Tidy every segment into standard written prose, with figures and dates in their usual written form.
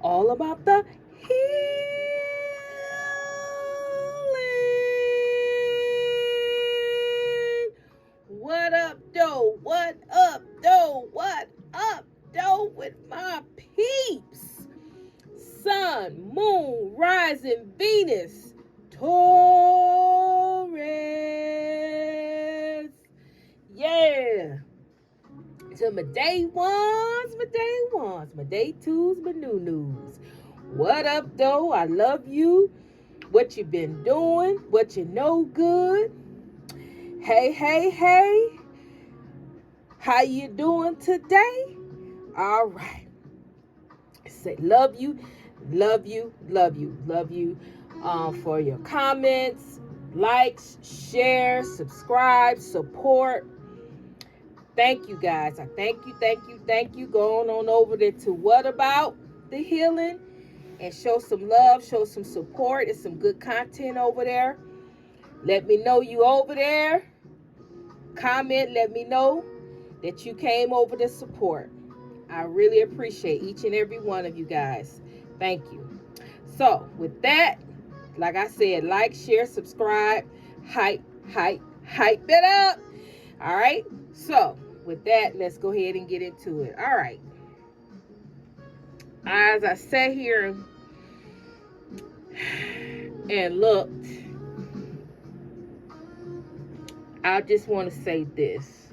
all about the healing. What up, though? What up, though? What up, though, with my peeps? Sun, moon, rising, Venus, Taurus. Yeah. To my day ones, my day twos, my new news. What up, though? I love you. What you been doing? What you know good? Hey, hey, hey. How you doing today? All right. Say love you, love you, love you, love you. For your comments, likes, share, subscribe, support. Thank you guys. I thank you, thank you, thank you. Going on over there to What About the Healing and show some love, show some support. It's some good content over there. Let me know you over there. Comment, let me know that you came over to support. I really appreciate each and every one of you guys. Thank you. So, with that, like I said, like, share, subscribe, hype it up. All right. So, with that, let's go ahead and get into it. All right. As I sat here and looked, I just want to say this.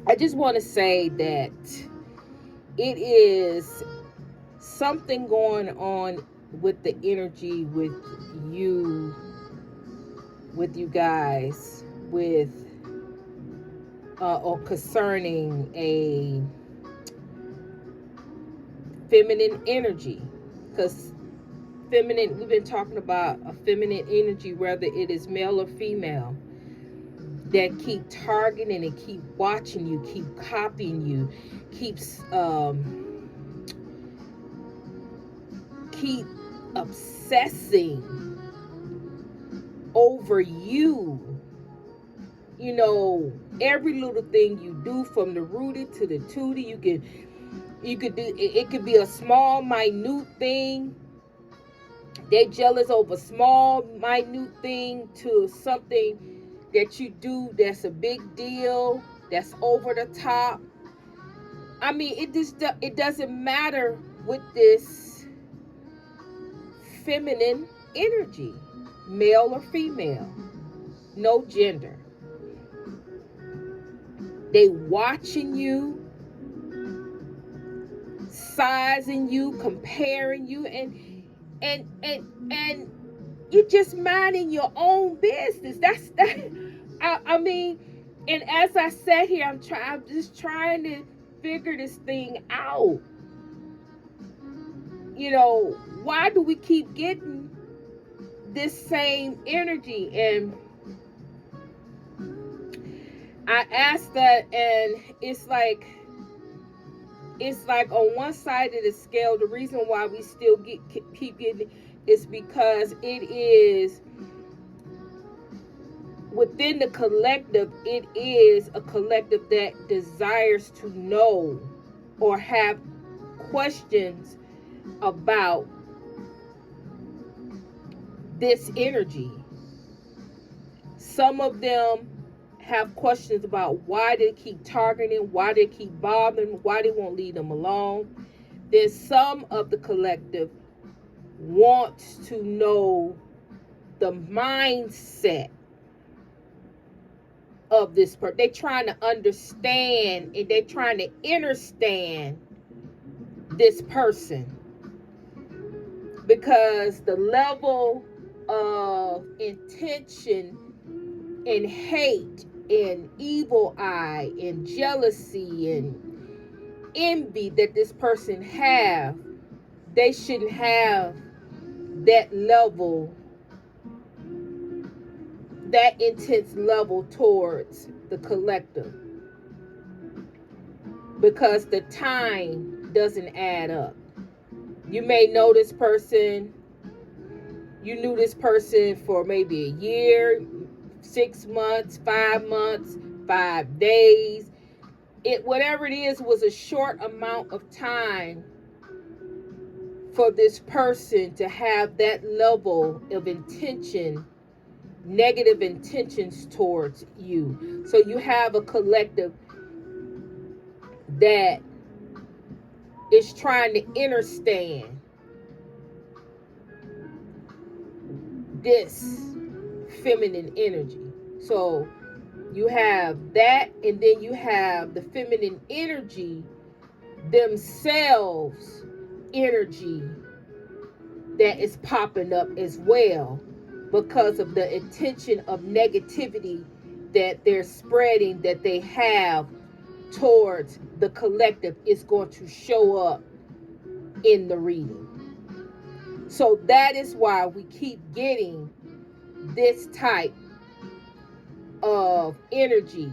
I just want to say that it is something going on with the energy with you guys, with or concerning a feminine energy, because feminine, we've been talking about a feminine energy, whether it is male or female, that keep targeting and keep watching you, keep copying you, keep obsessing over you. You know, every little thing you do, from the rooted to the tootie, you could do it. Could be a small, minute thing. They jealous over small, minute thing to something that you do that's a big deal, that's over the top. I mean, it doesn't matter with this feminine energy, male or female, no gender. They watching you, sizing you, comparing you, and you just minding your own business. That's that. I mean, and as I sat here, I'm just trying to figure this thing out. You know, why do we keep getting this same energy? And I asked that, and it's like on one side of the scale, the reason why we still keep getting it is because it is within the collective. It is a collective that desires to know or have questions about this energy. Some of them have questions about why they keep targeting, why they keep bothering, why they won't leave them alone. Then some of the collective wants to know the mindset of this person. They're trying to understand and they're trying to understand this person, because the level of intention and hate and evil eye and jealousy and envy that this person have, they shouldn't have that level, that intense level towards the collective, because the time doesn't add up. You may know this person, you knew this person for maybe a year, 6 months, 5 months, 5 days. Whatever it is was a short amount of time for this person to have that level of intention, negative intentions towards you. So you have a collective that is trying to understand this feminine energy. So you have that, and then you have the feminine energy themselves, energy that is popping up as well because of the intention of negativity that they're spreading, that they have towards the collective, is going to show up in the reading. So that is why we keep getting this type of energy.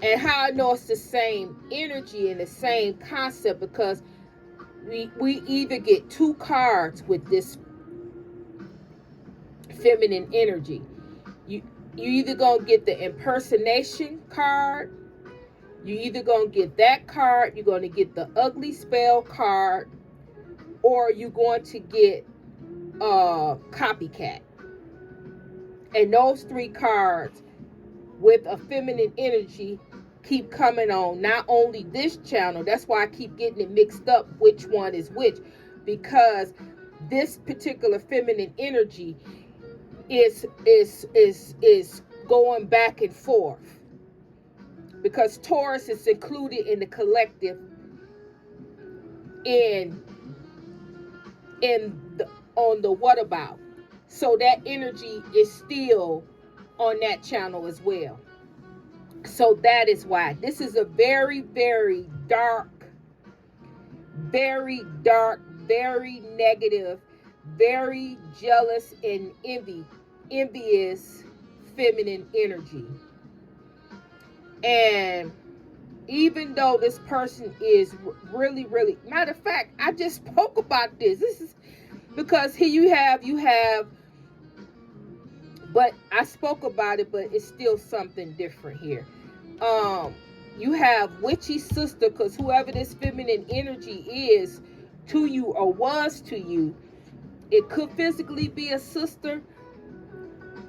And how I know it's the same energy and the same concept, because we either get 2 cards with this feminine energy. You either gonna get the impersonation card, you either gonna get that card, you're gonna get the ugly spell card, or you're going to get copycat. And those 3 cards with a feminine energy keep coming on not only this channel. That's why I keep getting it mixed up which one is which, because this particular feminine energy is going back and forth, because Taurus is included in the collective in the on the what about. So that energy is still on that channel as well. So that is why this is a very, very dark, very dark, very negative, very jealous and envious feminine energy. And even though this person is really, really, matter of fact, I just spoke about this. This is because here you have, but I spoke about it, but it's still something different here. You have witchy sister, because whoever this feminine energy is to you or was to you, it could physically be a sister,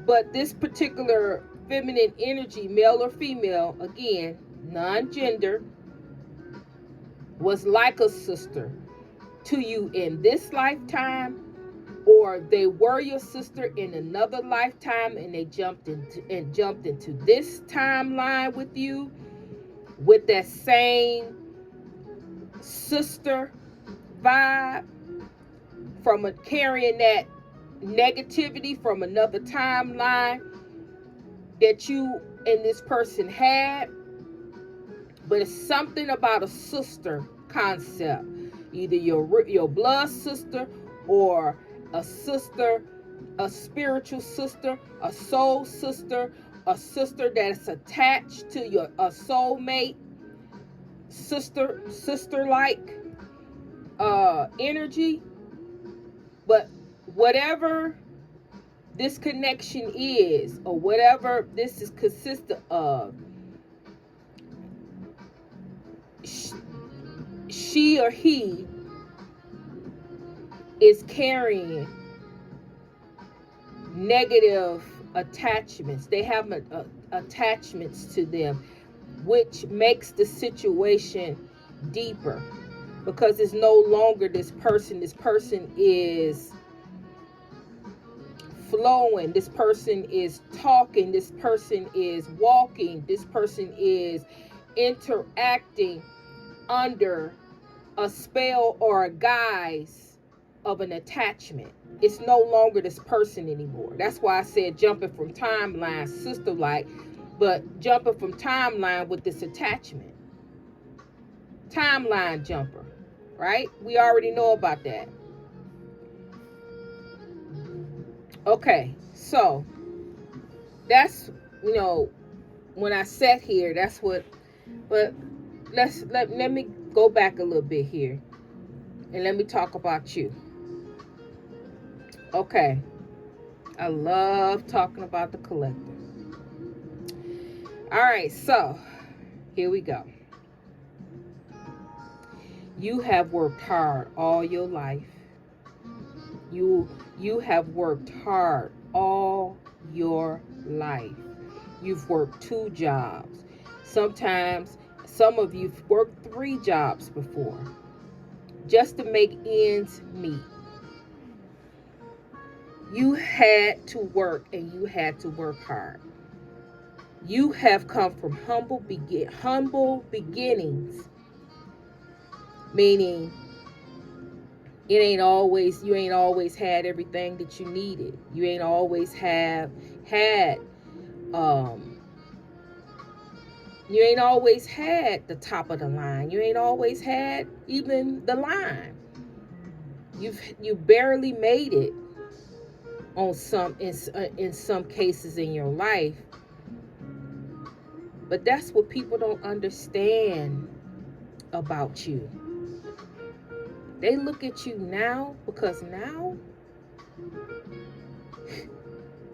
but this particular feminine energy, male or female, again, non-gender, was like a sister to you in this lifetime, or they were your sister in another lifetime and they jumped into this timeline with you with that same sister vibe, from carrying that negativity from another timeline that you and this person had. But it's something about a sister concept, either your blood sister, or a sister, a spiritual sister, a soul sister, a sister that's attached to a soulmate, sister like energy. But whatever this connection is, or whatever this is consistent of, she or he is carrying negative attachments. They have attachments to them, which makes the situation deeper, because it's no longer this person. This person is flowing. This person is talking. This person is walking. This person is interacting under a spell or a guise of an attachment. It's no longer this person anymore. That's why I said jumping from timeline, sister like, but jumping from timeline with this attachment. Timeline jumper, right? We already know about that. Okay, so that's, when I sat here, that's what, but let me go back a little bit here and let me talk about you. Okay, I love talking about the collective. All right, so here we go. You have worked hard all your life. You have worked hard all your life. You've worked 2 jobs. Sometimes some of you've worked 3 jobs before just to make ends meet. You had to work and you had to work hard. You have come from humble beginnings, meaning you ain't always had everything that you needed. You ain't always have had um you ain't always had the top of the line. You ain't always had even the line. You barely made it on in some cases in your life. But that's what people don't understand about you. They look at you now because now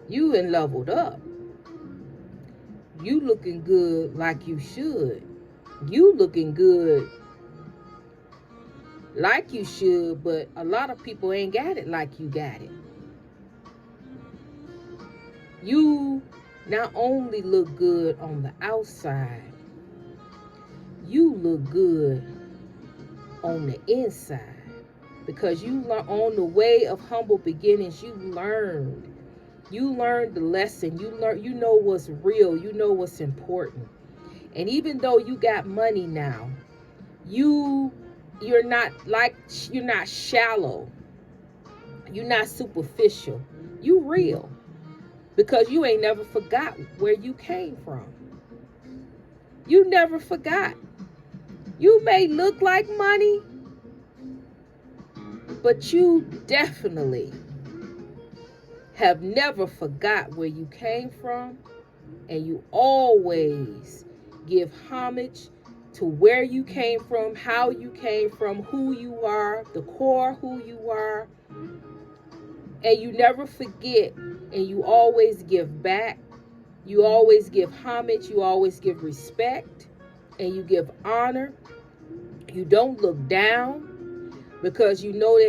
you in leveled up. You looking good like you should. You looking good like you should, but a lot of people ain't got it like you got it. You not only look good on the outside, you look good on the inside. Because on the way of humble beginnings, you learned the lesson. You know what's real. You know what's important. And even though you got money now, you're not shallow. You're not superficial. You real. Because you ain't never forgot where you came from. You never forgot. You may look like money, but you definitely have never forgot where you came from, and you always give homage to where you came from, how you came from, who you are, the core who you are, and you never forget, and you always give back. You always give homage, you always give respect, and you give honor. You don't look down because you know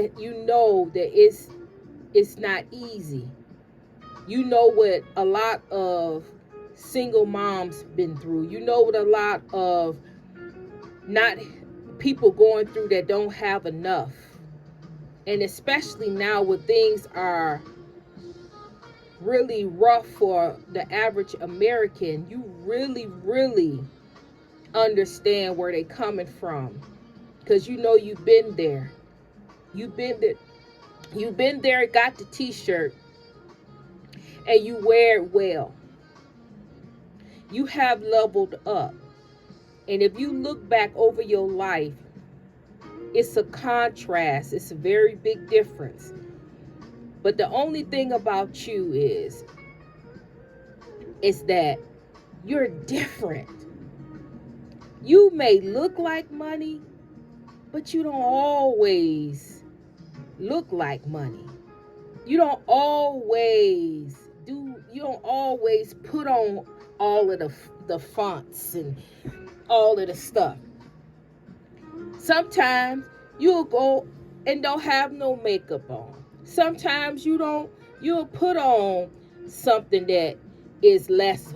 that it's not easy. You know what a lot of single moms been through. You know what a lot of not people going through that don't have enough. And especially now when things are really rough for the average American, you really, really understand where they coming from. Because you know you've been there. You've been there. You've been there, got the t-shirt, and you wear it well. You have leveled up. And if you look back over your life, it's a contrast. It's a very big difference. But the only thing about you is that you're different. You may look like money, but you don't always look like money. You don't always put on all of the fonts and all of the stuff. Sometimes you'll go and don't have no makeup on. Sometimes you'll put on something that is less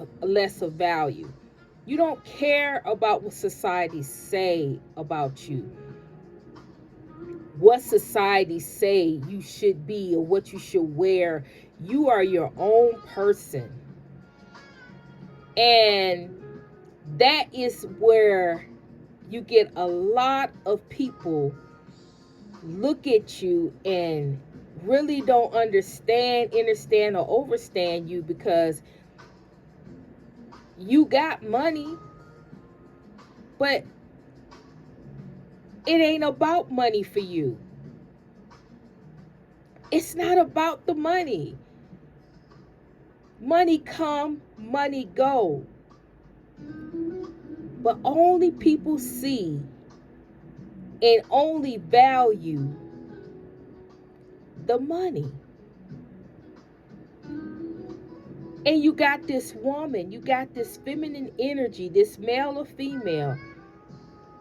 of value. You don't care about what society say about you. What society say you should be or what you should wear. You are your own person. And that is where you get a lot of people look at you and really don't understand or overstand you because you got money, but it ain't about money for you. It's not about the money. Money come, money go. But only people see and only value the money. And you got this woman, you got this feminine energy, this male or female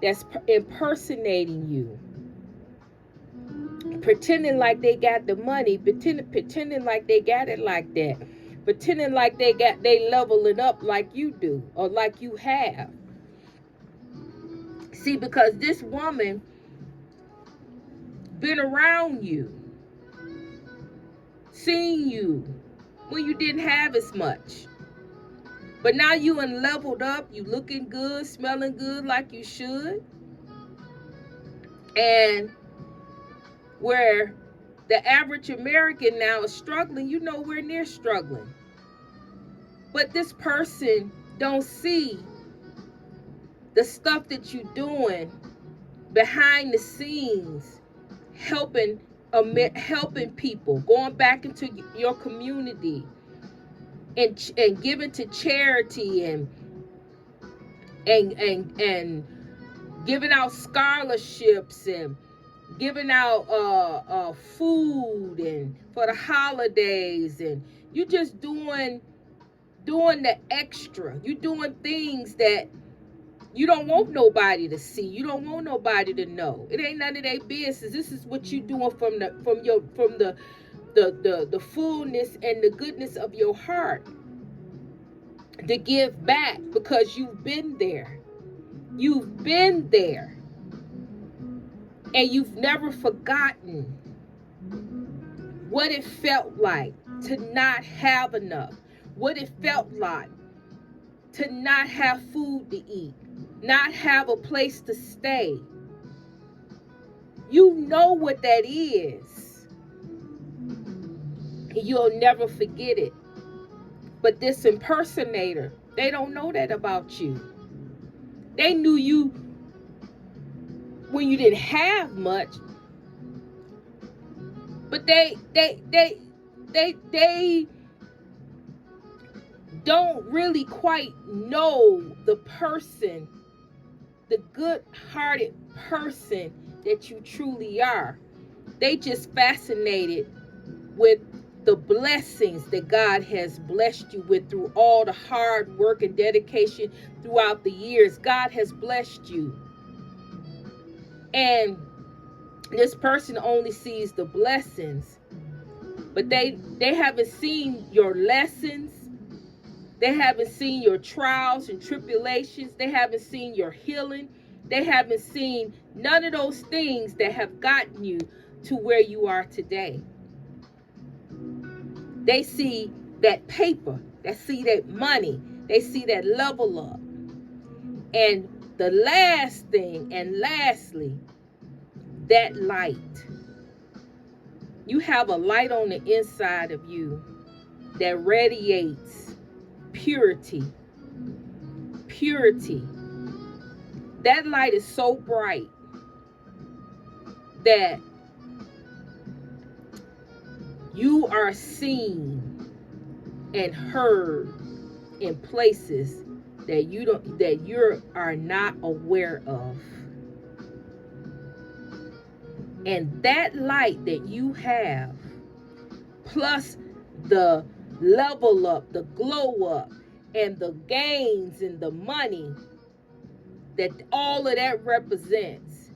that's impersonating you, pretending like they got the money, pretending like they got it like that, pretending like they leveling up like you do or like you have. See, because this woman been around you, seen you when you didn't have as much. But now you and leveled up, you looking good, smelling good like you should. And where the average American now is struggling, you nowhere near struggling. But this person don't see the stuff that you doing behind the scenes, helping helping people, going back into your community and giving to charity and giving out scholarships and giving out food and for the holidays, and you just doing the extra. You doing things that you don't want nobody to see. You don't want nobody to know. It ain't none of their business. This is what you doing from the fullness and the goodness of your heart to give back, because you've been there. You've been there. And you've never forgotten what it felt like to not have enough. What it felt like to not have food to eat, not have a place to stay. You know what that is. You'll never forget it. But this impersonator, they don't know that about you. They knew you when you didn't have much, but they don't really quite know the person, the good-hearted person that you truly are. They just fascinated with the blessings that God has blessed you with through all the hard work and dedication throughout the years. God has blessed you. And this person only sees the blessings, but they haven't seen your lessons. They haven't seen your trials and tribulations. They haven't seen your healing. They haven't seen none of those things that have gotten you to where you are today. They see that paper. They see that money. They see that level up. And the last thing, and lastly, that light. You have a light on the inside of you that radiates purity. Purity. That light is so bright that you are seen and heard in places that you are not aware of. And that light that you have, plus the level up, the glow up, and the gains and the money that all of that represents,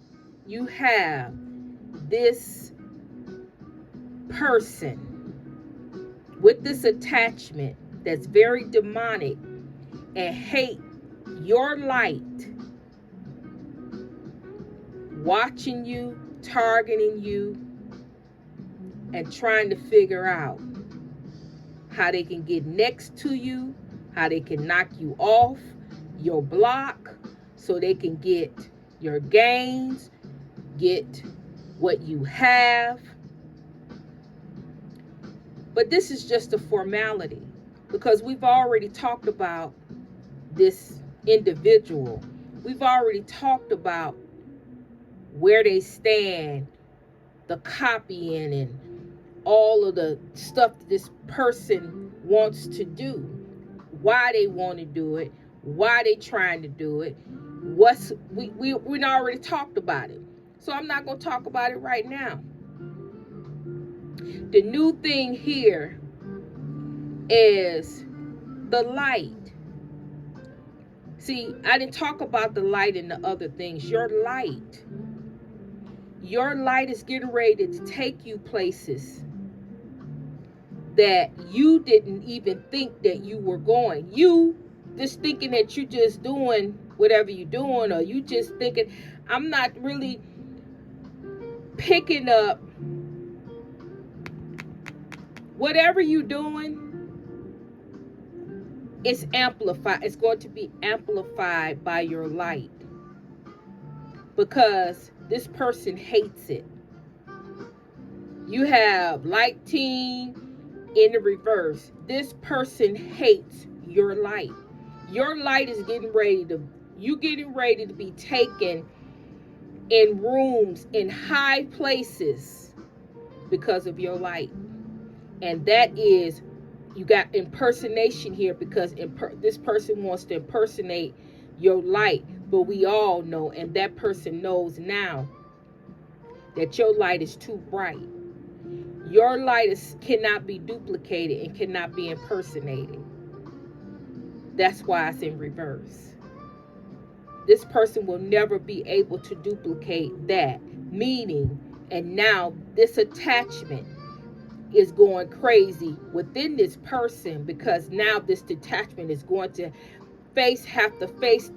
you have this person with this attachment that's very demonic and hate your light, watching you, targeting you, and trying to figure out how they can get next to you, how they can knock you off your block, so they can get your gains, get what you have. But this is just a formality, because we've already talked about this individual. We've already talked about where they stand, the copying, and all of the stuff that this person wants to do, why they want to do it, why they trying to do it. We already talked about it, so I'm not going to talk about it right now. The new thing here is the light. See, I didn't talk about the light and the other things. Your light is getting ready to take you places that you didn't even think that you were going. You just thinking that you just doing whatever you're doing, or you just thinking, I'm not really picking up whatever you're doing. It's amplified. It's going to be amplified by your light, because this person hates it. You have light team in the reverse. This person hates your light. Your light is getting ready to be taken in rooms, in high places, because of your light. And that is, you got impersonation here, because this person wants to impersonate your light. But we all know, and that person knows now, that your light is too bright. Your light cannot be duplicated and cannot be impersonated. That's why it's in reverse. This person will never be able to duplicate that meaning. And now this attachment is going crazy within this person, because now this detachment is going to have to face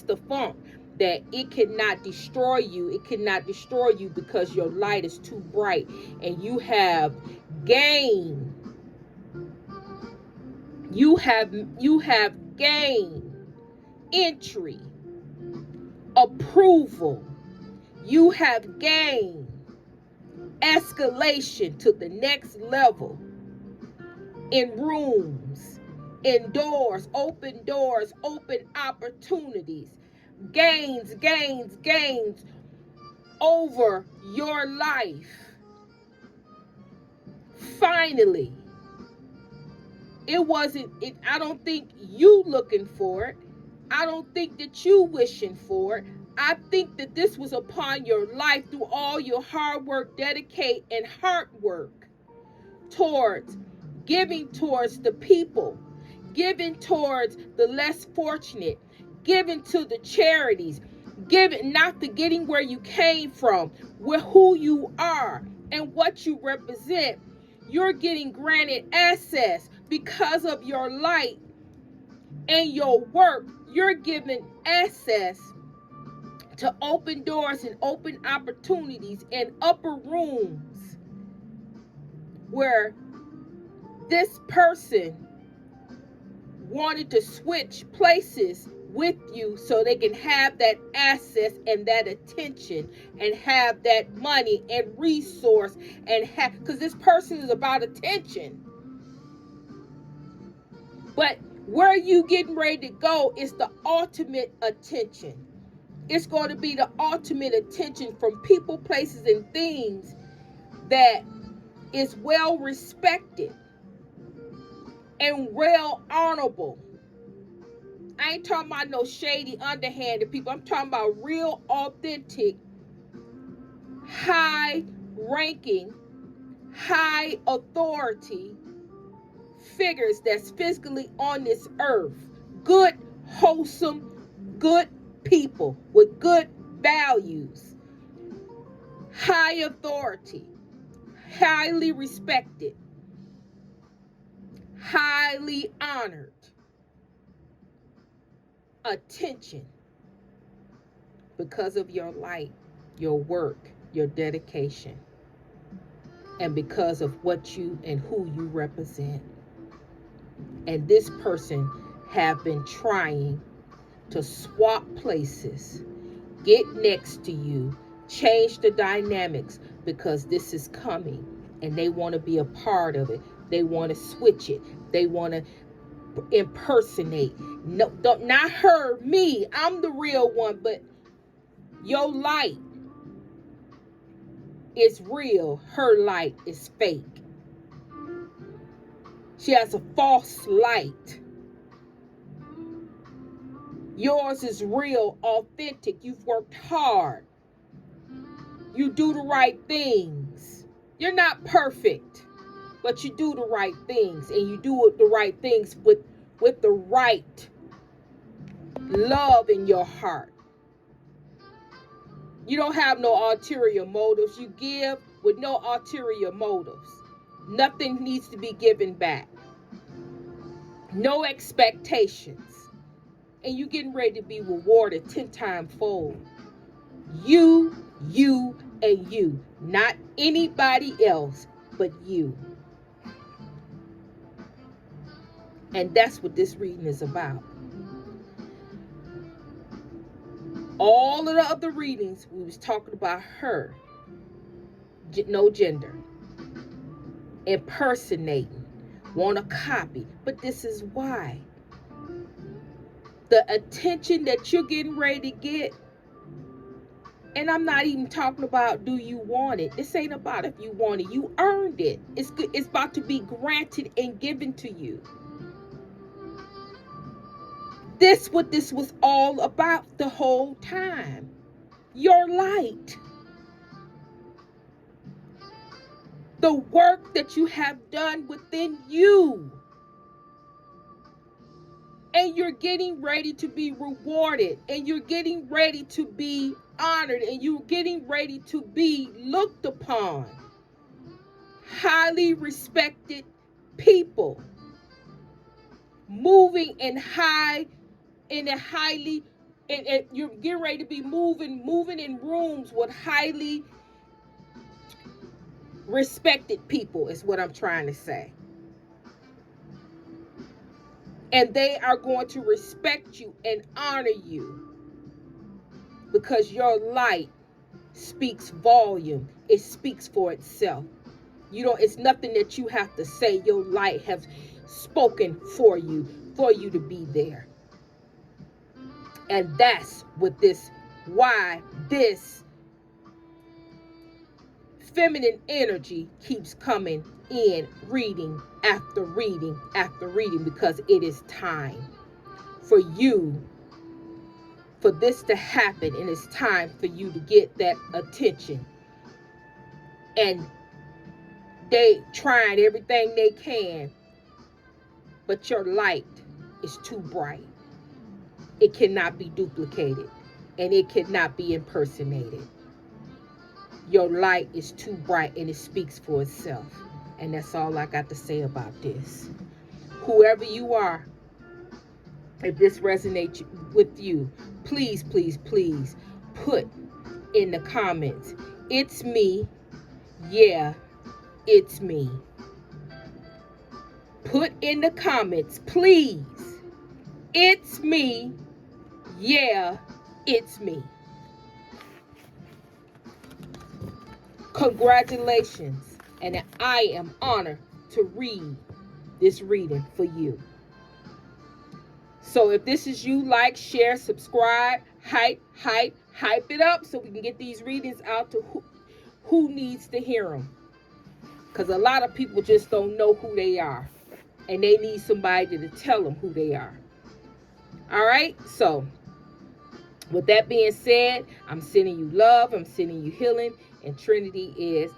the funk that it cannot destroy you. It cannot destroy you because your light is too bright, and you have gained. You have gained entry, approval. You have gained escalation to the next level in rooms, in doors, open opportunities, gains over your life. Finally, I don't think you looking for it. I don't think that you wishing for it. I think that this was upon your life through all your hard work, dedicate, and hard work towards giving towards the people, giving towards the less fortunate, giving to the charities, giving, not forgetting where you came from, who you are, and what you represent. You're getting granted access because of your light and your work. You're given access to open doors and open opportunities and upper rooms where this person wanted to switch places with you so they can have that access and that attention and have that money and resource, and have, because this person is about attention. But where you getting ready to go is the ultimate attention. It's going to be the ultimate attention from people, places, and things that is well respected and well honorable. I ain't talking about no shady, underhanded people. I'm talking about real, authentic, high ranking, high authority figures that's physically on this earth. Good, wholesome, good people with good values. High authority, highly respected, highly honored. Attention, because of your light, your work, your dedication, and because of what you and who you represent. And this person have been trying to swap places, get next to you, change the dynamics, because this is coming and they want to be a part of it. They want to switch it. They want to impersonate. No, don't, not her, me. I'm the real one, but your light is real. Her light is fake. She has a false light. Yours is real, authentic. You've worked hard. You do the right things. You're not perfect, but you do the right things, and you do the right things with with the right love in your heart. You don't have no ulterior motives. You give with no ulterior motives. Nothing needs to be given back. No expectations. And you're getting ready to be rewarded 10 times fold. You, and you. Not anybody else, but you. And that's what this reading is about. All of the other readings, we was talking about her. No gender. Impersonating. Want to copy. But this is why. The attention that you're getting ready to get, and I'm not even talking about do you want it. This ain't about if you want it. You earned it. It's good. It's about to be granted and given to you. What this was all about the whole time. Your light. The work that you have done within you. And you're getting ready to be rewarded. And you're getting ready to be honored. And you're getting ready to be looked upon. Highly respected people. Moving in highly, and you're getting ready to be moving in rooms with highly respected people is what I'm trying to say. And they are going to respect you and honor you because your light speaks volume. It speaks for itself. It's nothing that you have to say. Your light has spoken for you to be there. And that's why this feminine energy keeps coming in, reading after reading after reading, because it is time for this to happen, and it's time for you to get that attention. And they trying everything they can, but your light is too bright. It cannot be duplicated, and it cannot be impersonated. Your light is too bright, and it speaks for itself. And that's all I got to say about this. Whoever you are, if this resonates with you, please, please, please put in the comments, it's me. Yeah, it's me. Put in the comments, please. It's me. Yeah, it's me. Congratulations. And I am honored to read this reading for you. So if this is you, like, share, subscribe, hype it up so we can get these readings out to who needs to hear them. Because a lot of people just don't know who they are. And they need somebody to tell them who they are. All right? So with that being said, I'm sending you love. I'm sending you healing. And Trinity is